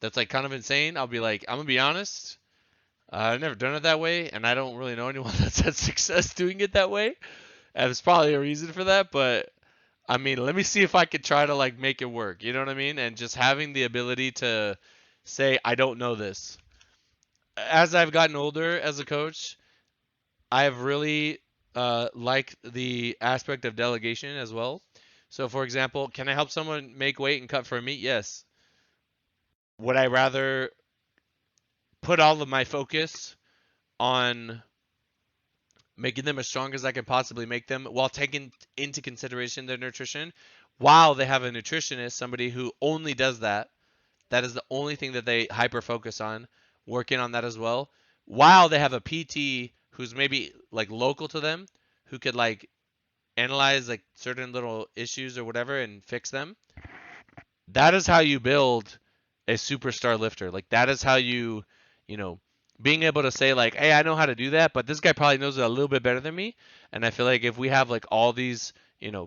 that's like kind of insane, I'll be like, I'm gonna be honest, I've never done it that way, and I don't really know anyone that's had success doing it that way. And there's probably a reason for that, but I mean, let me see if I could try to like make it work. You know what I mean? And just having the ability to say, I don't know this. As I've gotten older as a coach, I have really liked the aspect of delegation as well. So, for example, can I help someone make weight and cut for a meet? Yes. Would I rather put all of my focus on making them as strong as I can possibly make them while taking into consideration their nutrition? While they have a nutritionist, somebody who only does that, that is the only thing that they hyper focus on, working on that as well. While they have a PT who's maybe like local to them, who could like analyze like certain little issues or whatever and fix them. That is how you build a superstar lifter. Like that is how you know, being able to say like, "Hey, I know how to do that, but this guy probably knows it a little bit better than me." And I feel like if we have like all these,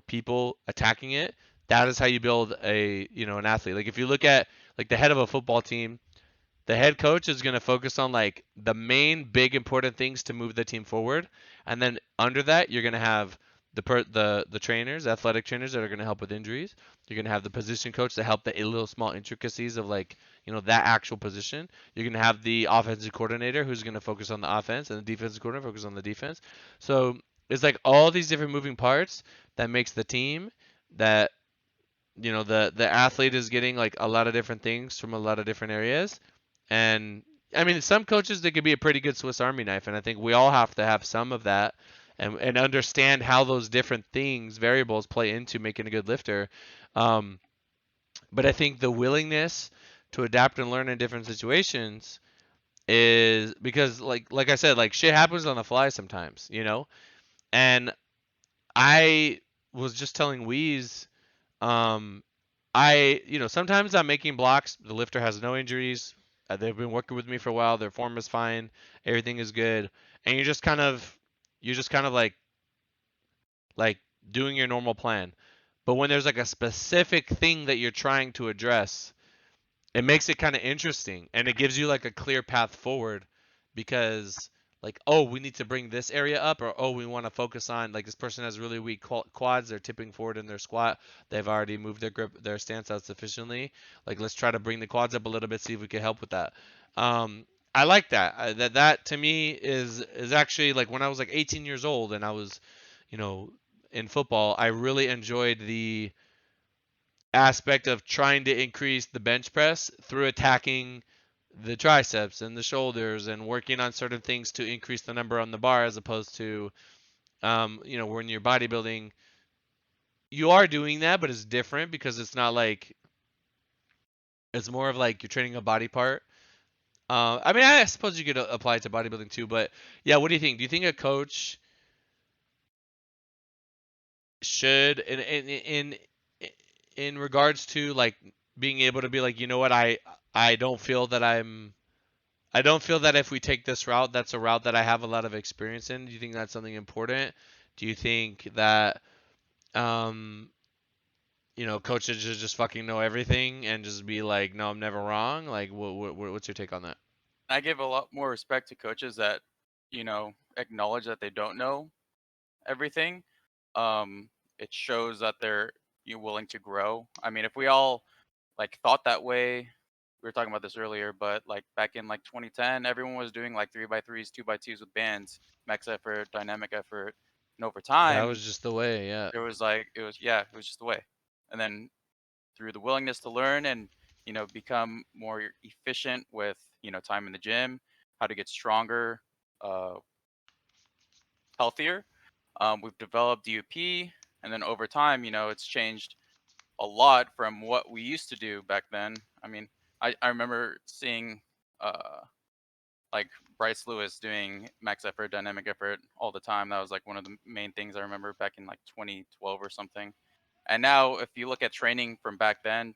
people attacking it, that is how you build an athlete. Like if you look at like the head of a football team, the head coach is going to focus on like the main big important things to move the team forward, and then under that you're going to have the trainers, athletic trainers that are going to help with injuries. You're going to have the position coach to help the little small intricacies of like that actual position. You're going to have the offensive coordinator who's going to focus on the offense, and the defensive coordinator focus on the defense. So it's like all these different moving parts that makes the team that the athlete is getting like a lot of different things from a lot of different areas. And I mean, some coaches, they could be a pretty good Swiss Army knife, and I think we all have to have some of that and understand how those different things, variables, play into making a good lifter. Um, but I think the willingness to adapt and learn in different situations is because, like I said, like shit happens on the fly sometimes. And I was just telling Weeze, um, sometimes I'm making blocks. The lifter has no injuries. They've been working with me for a while. Their form is fine. Everything is good. And you're just kind of like doing your normal plan. But when there's like a specific thing that you're trying to address, it makes it kind of interesting and it gives you like a clear path forward because like, oh, we need to bring this area up, or oh, we want to focus on like this person has really weak quads, they're tipping forward in their squat, they've already moved their stance out sufficiently, like let's try to bring the quads up a little bit, see if we can help with that. I like that. That to me is actually like when I was like 18 years old and I was you know in football, I really enjoyed the aspect of trying to increase the bench press through attacking the triceps and the shoulders and working on certain things to increase the number on the bar, as opposed to when you're bodybuilding, you are doing that, but it's different because it's not like it's more of like you're training a body part. I mean, I suppose you could apply it to bodybuilding too, but yeah, what do you think? Do you think a coach should, in regards to like being able to be like, you know what, I don't feel that I don't feel that if we take this route, that's a route that I have a lot of experience in. Do you think that's something important? Do you think that um, coaches should just fucking know everything and just be like, no, I'm never wrong? Like, what's your take on that? I give a lot more respect to coaches that, acknowledge that they don't know everything. It shows that they're willing to grow. I mean, if we all like thought that way, we were talking about this earlier, but like back in like 2010, everyone was doing like 3x3s, 2x2s with bands, max effort, dynamic effort, and over That time, was just the way, yeah. it was just the way. And then through the willingness to learn and become more efficient with time in the gym, how to get stronger, uh, healthier. We've developed DUP, and then over time, it's changed a lot from what we used to do back then. I mean, I remember seeing uh, like Bryce Lewis doing max effort, dynamic effort all the time. That was like one of the main things I remember back in like 2012 or something. And now, if you look at training from back then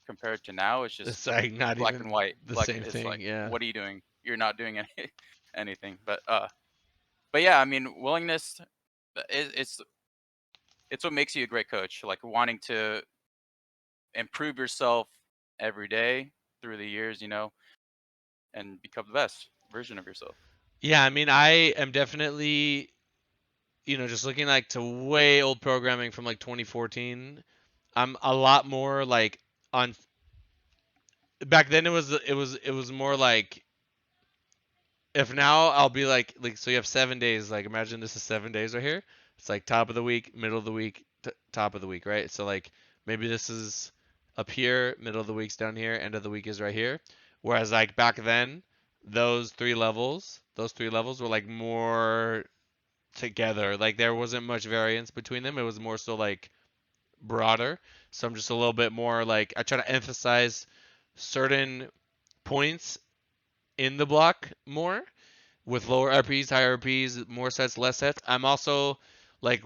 compared to now, it's just It's like not black and even white. the Like same it's thing, like, yeah. what are you doing? You're not doing anything. But yeah, I mean, willingness it's what makes you a great coach. Like wanting to improve yourself every day. through the years, and become the best version of yourself. Yeah, I mean, I am definitely, just looking like to way old programming from like 2014. I'm a lot more like on. Back then, it was more like, if now I'll be like so you have 7 days. Like, imagine this is 7 days right here. It's like top of the week, middle of the week, top of the week, right? So like maybe this is up here, middle of the week's down here, end of the week is right here. Whereas like back then, those three levels were like more together. Like there wasn't much variance between them. It was more so like broader. So I'm just a little bit more like, I try to emphasize certain points in the block more with lower RPs, higher RPs, more sets, less sets. I'm also like,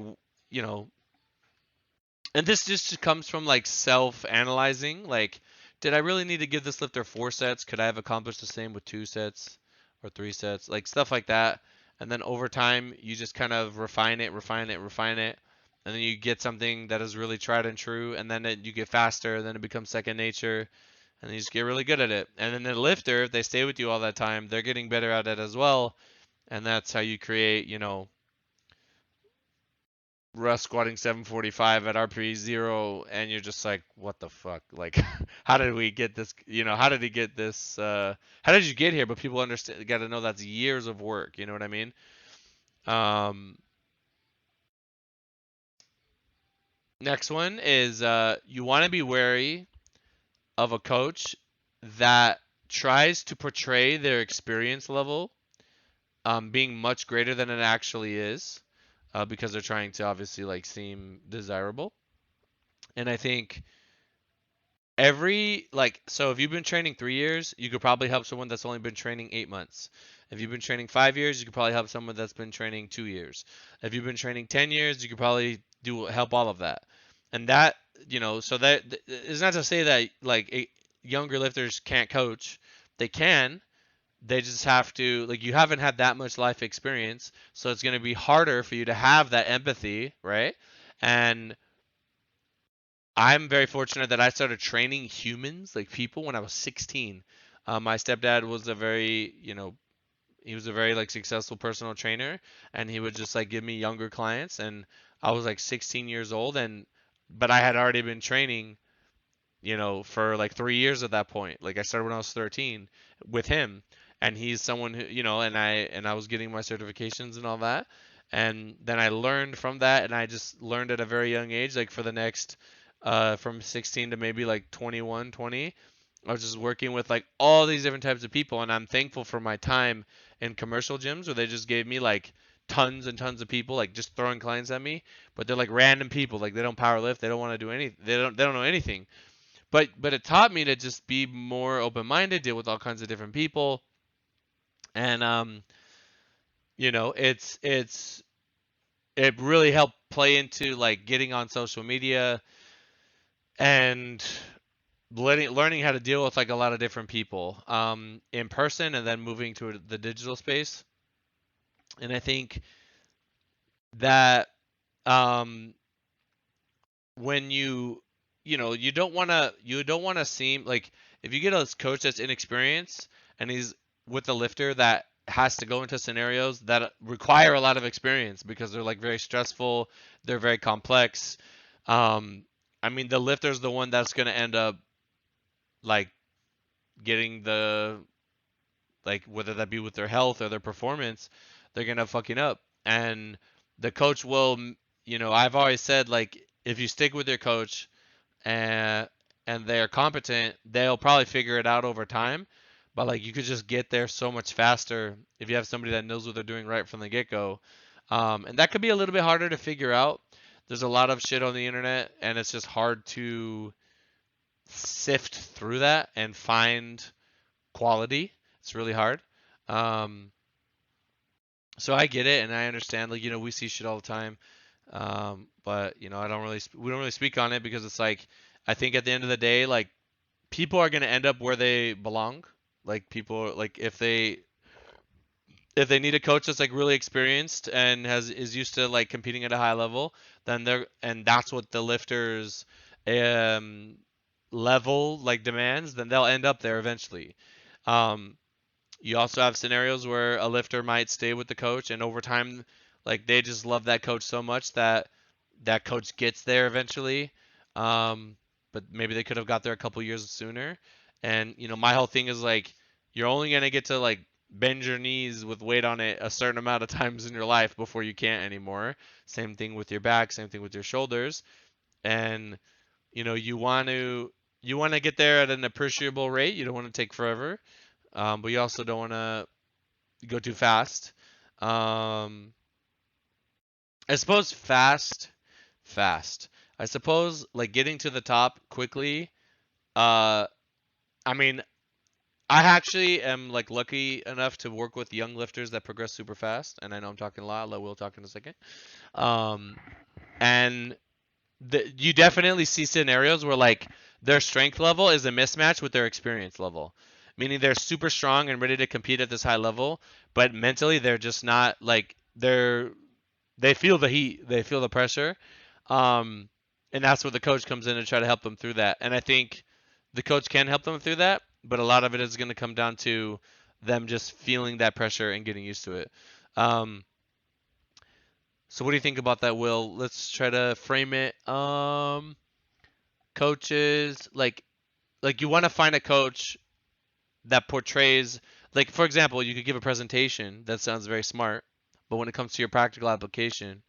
you know, and this just comes from like self-analyzing. Like, did I really need to give this lifter 4 sets? Could I have accomplished the same with 2 sets or 3 sets? Like stuff like that. And then over time, you just kind of refine it, refine it, refine it. And then you get something that is really tried and true. And then you get faster. And then it becomes second nature. And then you just get really good at it. And then the lifter, if they stay with you all that time, they're getting better at it as well. And that's how you create, Russ squatting 745 at RP 0, and you're just like, what the fuck? Like, how did we get this? How did he get this? How did you get here? But people understand, got to know that's years of work. You know what I mean? Um, Next one is you want to be wary of a coach that tries to portray their experience level being much greater than it actually is, because they're trying to obviously like seem desirable. And I think so if you've been training 3 years, you could probably help someone that's only been training 8 months. If you've been training 5 years, you could probably help someone that's been training 2 years. If you've been training 10 years, you could probably do help all of that. And that, so that is not to say that like younger lifters can't coach. They can. They just have to, like, you haven't had that much life experience, so it's going to be harder for you to have that empathy, right? And I'm very fortunate that I started training humans, like people, when I was 16. My stepdad was he was a very like successful personal trainer, and he would just like give me younger clients, and I was like 16 years old, but I had already been training, for like 3 years at that point. Like I started when I was 13 with him, and he's someone who, and I was getting my certifications and all that, and then I learned from that, and I just learned at a very young age, like for the next, from 16 to maybe like 21, 20. I was just working with like all these different types of people, and I'm thankful for my time in commercial gyms where they just gave me like tons and tons of people like just throwing clients at me, but they're like random people, like they don't power lift, they don't want to do anything, they don't know anything, but it taught me to just be more open-minded, deal with all kinds of different people, and it really helped play into like getting on social media and learning how to deal with like a lot of different people in person, and then moving to the digital space. And I think that um, when you don't want to seem like, if you get a coach that's inexperienced and he's with a lifter that has to go into scenarios that require a lot of experience because they're like very stressful, they're very complex. um I mean, the lifter's the one that's going to end up like getting the, like, whether that be with their health or their performance, they're going to fucking up. And the coach will, I've always said, like, if you stick with your coach and they're competent, they'll probably figure it out over time. But like, you could just get there so much faster if you have somebody that knows what they're doing right from the get-go. And that could be a little bit harder to figure out. There's a lot of shit on the internet, and it's just hard to sift through that and find quality. It's really hard. Um, so I get it, and I understand. Like, we see shit all the time. But we don't really speak on it because it's like, I think at the end of the day, like, people are gonna end up where they belong. Like, people, like, if they need a coach that's like really experienced and is used to like competing at a high level, then that's what the lifters um level like demands, then they'll end up there eventually. Um, you also have scenarios where a lifter might stay with the coach, and over time, like they just love that coach so much that that coach gets there eventually. Um, but maybe they could have got there a couple years sooner. And my whole thing is like you're only gonna get to like bend your knees with weight on it a certain amount of times in your life before you can't anymore. Same thing with your back, same thing with your shoulders. And you want to get there at an appreciable rate. You don't want to take forever, but you also don't want to go too fast. Um, I suppose fast. I suppose like getting to the top quickly. Uh, I mean, I actually am like lucky enough to work with young lifters that progress super fast, and I know I'm talking a lot. I'll let Will talk in a second. Um, and you definitely see scenarios where like their strength level is a mismatch with their experience level, meaning they're super strong and ready to compete at this high level, but mentally they're just not like they feel the heat, they feel the pressure, um, and that's where the coach comes in to try to help them through that. And I think the coach can help them through that, but a lot of it is going to come down to them just feeling that pressure and getting used to it. Um, so what do you think about that, Will? Let's try to frame it. Coaches like you want to find a coach that portrays, like for example, you could give a presentation that sounds very smart, but when it comes to your practical application,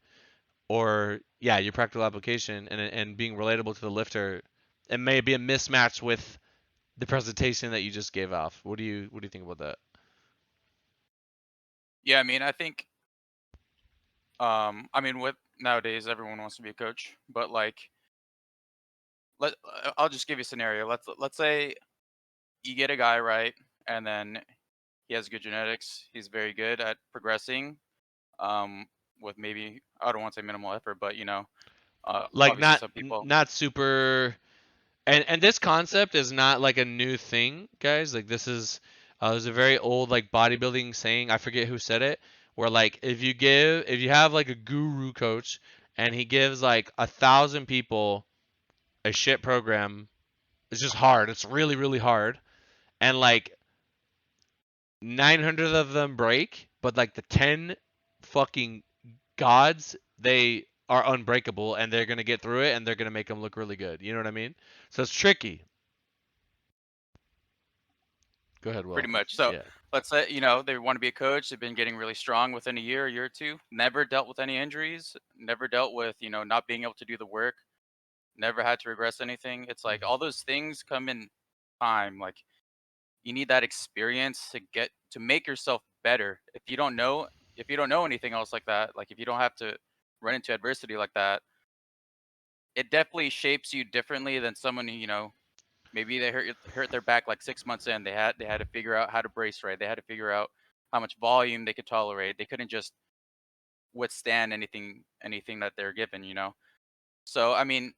or yeah, your practical application and being relatable to the lifter, it may be a mismatch with the presentation that you just gave off. What do you think about that? Yeah, I mean, I think, I mean, with nowadays everyone wants to be a coach, but like, I'll just give you a scenario. Let's say you get a guy right, and then he has good genetics. He's very good at progressing. Um, with maybe, I don't want to say minimal effort, but Like obviously not some people. not super. And this concept is not like a new thing, guys. Like this is there's a very old like bodybuilding saying. I forget who said it. Where like if you have like a guru coach and he gives like 1,000 people a shit program, it's just hard. It's really really hard. And like 900 of them break, but like the 10 fucking gods, they are unbreakable and they're gonna get through it and they're gonna make them look really good. You know what I mean? So it's tricky. Go ahead, Pretty Will. much. So Yeah. let's say, they want to be a coach. They've been getting really strong within a year or two. Never dealt with any injuries. Never dealt with, not being able to do the work. Never had to regress anything. It's like Mhm. all those things come in time. Like you need that experience to make yourself better. If you don't know anything else like that, like if you don't have to run into adversity like that, it definitely shapes you differently than someone who, maybe they hurt their back like 6 months in. They had to figure out how to brace right. They had to figure out how much volume they could tolerate. They couldn't just withstand anything that they're given. So I mean,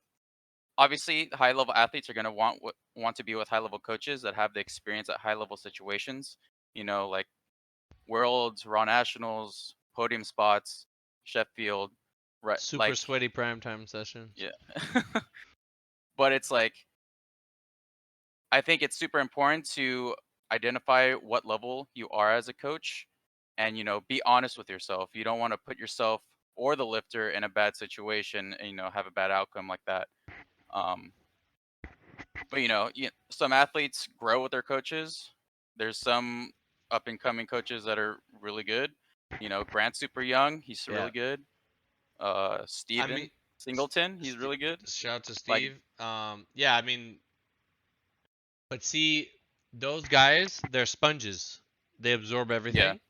obviously, high level athletes are going to want to be with high level coaches that have the experience at high level situations. Like worlds, raw nationals, podium spots, Sheffield, right? Super Like, sweaty primetime sessions. yeah. But it's like I think it's super important to identify what level you are as a coach and be honest with yourself. You don't want to put yourself or the lifter in a bad situation and have a bad outcome like that. Um but some athletes grow with their coaches. There's some up and coming coaches that are really good. Grant's super young, he's Yeah. really good. I mean, Steven Singleton, he's really good. shout out to Like, Steve. Yeah, I mean, but see, those guys, they're sponges. They absorb yeah, everything.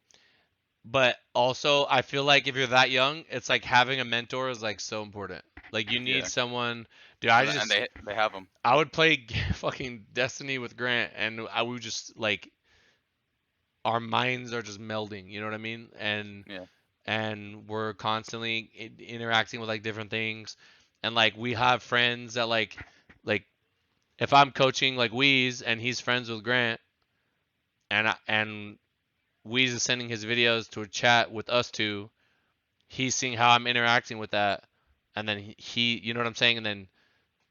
But also, I feel like if you're that young, it's like having a mentor is like so important. Like you need yeah. someone. Dude, And they have them. I would play fucking Destiny with Grant, and I would just like our minds are just melding. You know what I mean? Yeah. And we're constantly interacting with like different things, and like we have friends that like if I'm coaching like Weez and he's friends with Grant, and Weez is sending his videos to a chat with us two, he's seeing how I'm interacting with that, and then you know what I'm saying, and then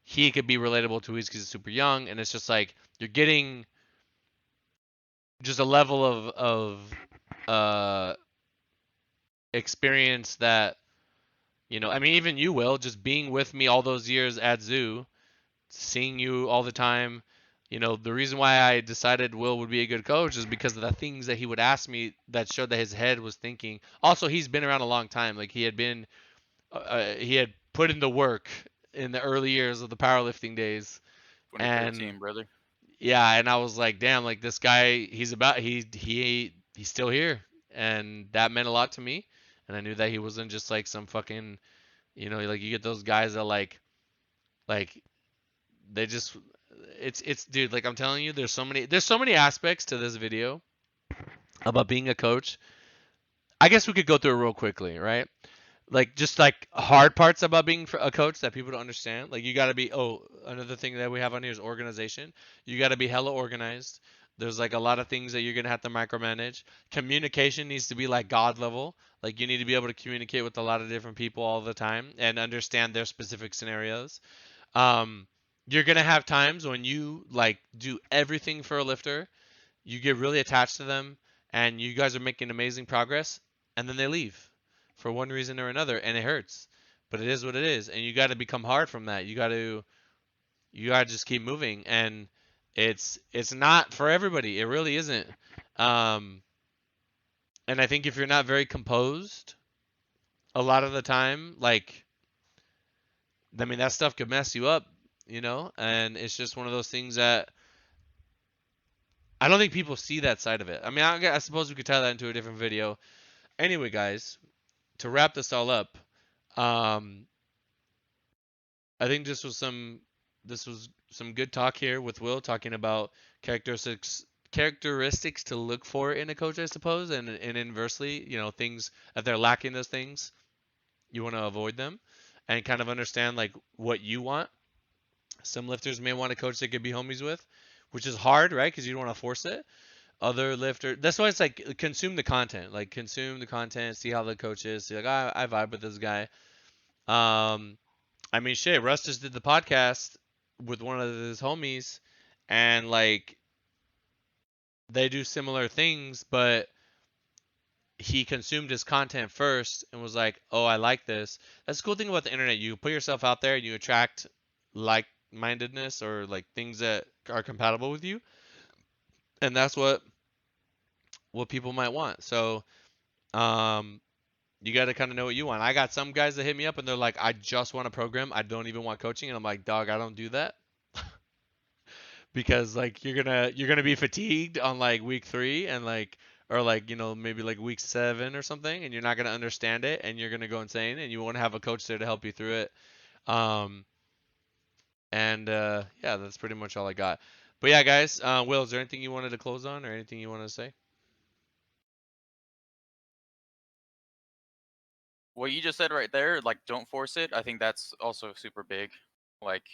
he could be relatable to because he's super young, and it's just like you're getting just a level of experience that I mean, even you will just being with me all those years at Zoo, seeing you all the time. The reason why I decided Will would be a good coach is because of the things that he would ask me that showed that his head was thinking. Also, he's been around a long time. Like he had put in the work in the early years of the powerlifting days, and 2013, brother. yeah, and I was like, damn, like this guy, he's still here, and that meant a lot to me. And I knew that he wasn't just like some fucking, like you get those guys that like they just, it's dude, like I'm telling you, there's so many aspects to this video about being a coach. I guess we could go through it real quickly, right? Like just like hard parts about being a coach that people don't understand. Like you got to be another thing that we have on here is organization. You got to be hella organized. There's like a lot of things that you're going to have to micromanage. Communication needs to be like god level. Like you need to be able to communicate with a lot of different people all the time and understand their specific scenarios. um you're going to have times when you like do everything for a lifter, you get really attached to them, and you guys are making amazing progress, and then they leave for one reason or another, and it hurts. But it is what it is, and you got to become hard from that. You got to just keep moving, and it's not for everybody. It really isn't. Um, and I think if you're not very composed, a lot of the time, like I mean, that stuff could mess you up, and it's just one of those things that I don't think people see that side of it. I mean, I suppose we could tie that into a different video. Anyway, guys, to wrap this all up, um, I think this was some good talk here with Will talking about characteristics to look for in a coach, I suppose, and inversely, things if they're lacking those things, you want to avoid them, and kind of understand like what you want. Some lifters may want a coach they could be homies with, which is hard, right? Because you don't want to force it. Other lifter, that's why it's like consume the content, see how the coach is, see like I vibe with this guy. I mean, shit, Russ just did the podcast with one of his homies, and like they do similar things, but he consumed his content first and was like, "Oh, I like this." That's the cool thing about the internet. You put yourself out there and you attract like-mindedness or like things that are compatible with you, and that's what people might want. So, um, you got to kind of know what you want. I got some guys that hit me up and they're like, "I just want a program. I don't even want coaching." And I'm like, "Dog, I don't do that." Because like you're gonna be fatigued on like week 3 and like or like maybe like week 7 or something, and you're not gonna understand it, and you're gonna go insane, and you want to have a coach there to help you through it. um and yeah, that's pretty much all I got. But yeah, guys, Will, is there anything you wanted to close on or anything you want to say? What you just said right there, like don't force it. I think that's also super big. Like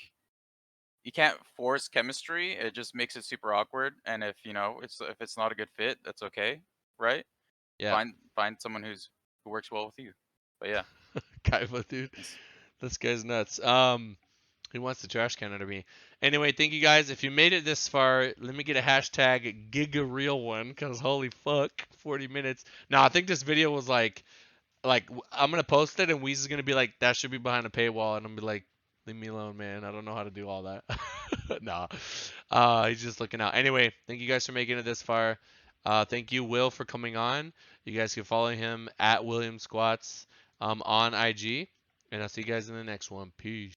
you can't force chemistry. It just makes it super awkward. And if it's not a good fit, that's okay, right? Yeah. Find someone who works well with you. But yeah, Kaiba, dude, it's this guy's nuts. He wants the trash can under me. Anyway, thank you guys. If you made it this far, let me get a hashtag giga real one, cause holy fuck, 40 minutes. Now I think this video was like I'm gonna post it, and Weez is gonna be like, that should be behind a paywall, and I'm gonna be like, leave me alone, man. I don't know how to do all that. Nah, he's just looking out. Anyway, thank you guys for making it this far. Thank you, Will, for coming on. You guys can follow him at William Squats on IG, and I'll see you guys in the next one. Peace.